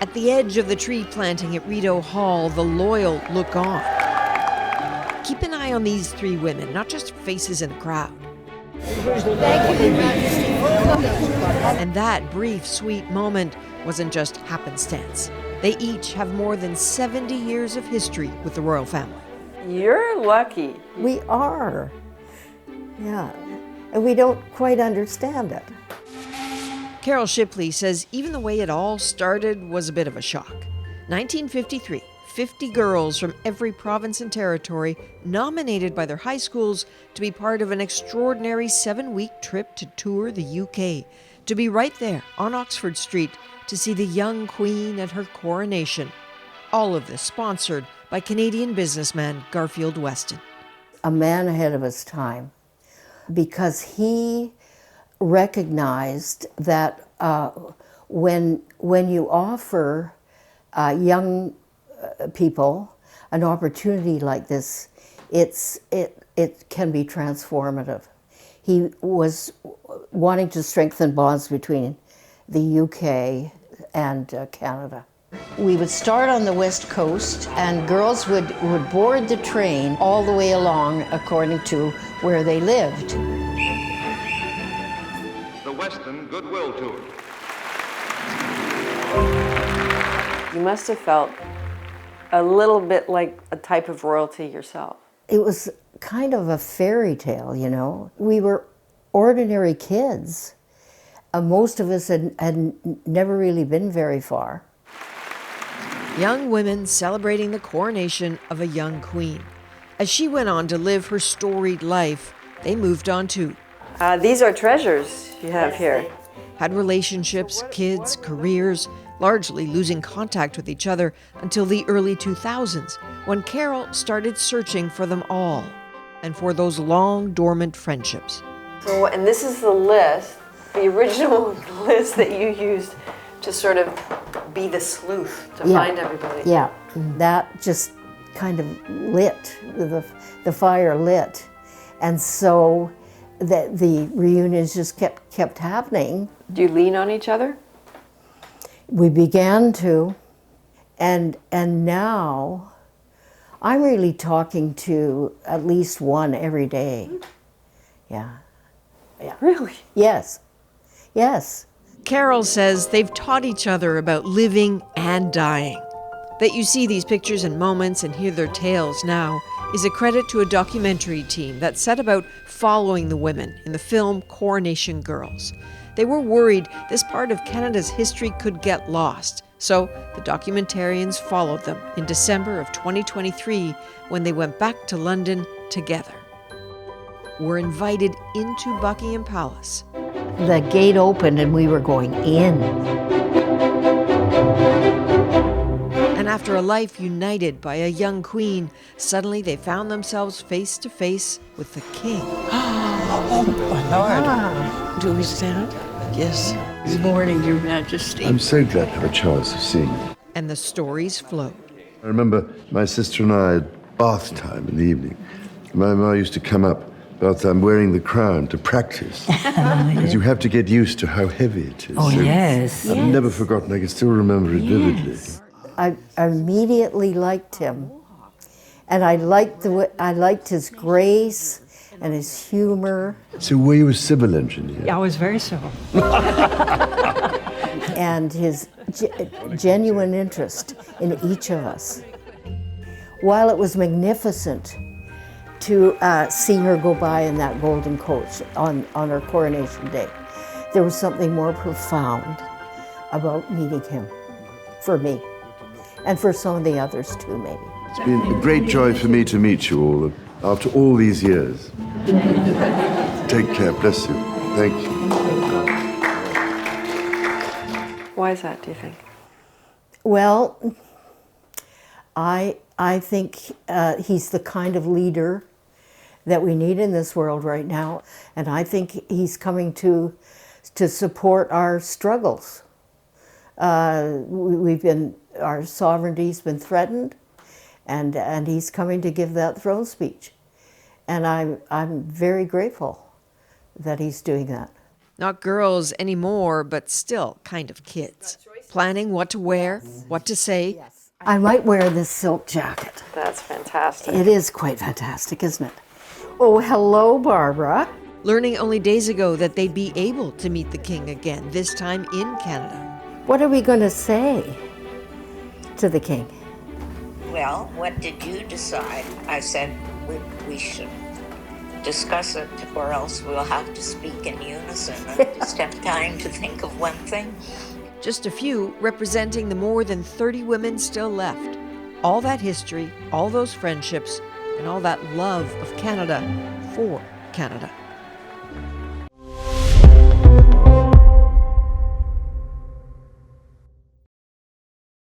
At the edge of the tree planting at Rideau Hall, the loyal look on. Keep an eye on these three women, not just faces in a crowd. Thank you, Your Majesty. And that brief, sweet moment wasn't just happenstance. They each have more than 70 years of history with the royal family. You're lucky. We are. Yeah. And we don't quite understand it. Carol Shipley says even the way it all started was a bit of a shock. 1953, 50 girls from every province and territory nominated by their high schools to be part of an extraordinary 7-week trip to tour the UK, to be right there on Oxford Street to see the young queen at her coronation. All of this sponsored by Canadian businessman Garfield Weston. A man ahead of his time, because he recognized that when you offer young people an opportunity like this, it can be transformative. He was wanting to strengthen bonds between the UK and Canada. We would start on the West Coast, and girls would board the train all the way along according to where they lived. The Western Goodwill Tour. You must have felt a little bit like a type of royalty yourself. It was kind of a fairy tale, you know. We were ordinary kids. Most of us had never really been very far. Young women celebrating the coronation of a young queen. As she went on to live her storied life, they moved on too. These are treasures you have here. Had relationships, kids, careers, largely losing contact with each other until the early 2000s, when Carol started searching for them all and for those long dormant friendships. So, and this is the list, the original list that you used to sort of be the sleuth to find everybody. Yeah, that just kind of lit, the fire lit. And so the reunions just kept happening. Do you lean on each other? We began to, and now I'm really talking to at least one every day. Yeah. Really? Yes. Yes. Carol says they've taught each other about living and dying. That you see these pictures and moments and hear their tales now is a credit to a documentary team that set about following the women in the film Coronation Girls. They were worried this part of Canada's history could get lost, so the documentarians followed them in December of 2023 when they went back to London together. Were invited into Buckingham Palace. The gate opened and we were going in. And after a life united by a young queen, suddenly they found themselves face to face with the king. Oh, my Lord. Do we stand? Yes. Good morning, Your Majesty. I'm so glad to have a chance of seeing you. And the stories flowed. I remember my sister and I had bath time in the evening. My mother used to come up bath time wearing the crown to practice. Because you have to get used to how heavy it is. Oh, so yes. I've never forgotten. I can still remember it vividly. I immediately liked him. And I liked his grace and his humor. So were you a civil engineer? Yeah, I was very civil. And his genuine interest in each of us. While it was magnificent to see her go by in that golden coach on her coronation day, there was something more profound about meeting him, for me, and for some of the others too, maybe. It's been a great joy for me to meet you all after all these years. Take care, bless you. Thank you. Why is that, do you think? Well, I think he's the kind of leader that we need in this world right now, and I think he's coming to support our struggles. Our sovereignty's been threatened, and he's coming to give that throne speech, and I'm very grateful that he's doing that. Not girls anymore, but still kind of kids. Planning what to wear, what to say. I might wear this silk jacket. That's fantastic. It is quite fantastic, isn't it? Oh, hello, Barbara. Learning only days ago that they'd be able to meet the king again, this time in Canada. What are we going to say to the king? Well, what did you decide? I said we should discuss it, or else we'll have to speak in unison and just have time to think of one thing. Just a few representing the more than 30 women still left. All that history, all those friendships, and all that love of Canada for Canada.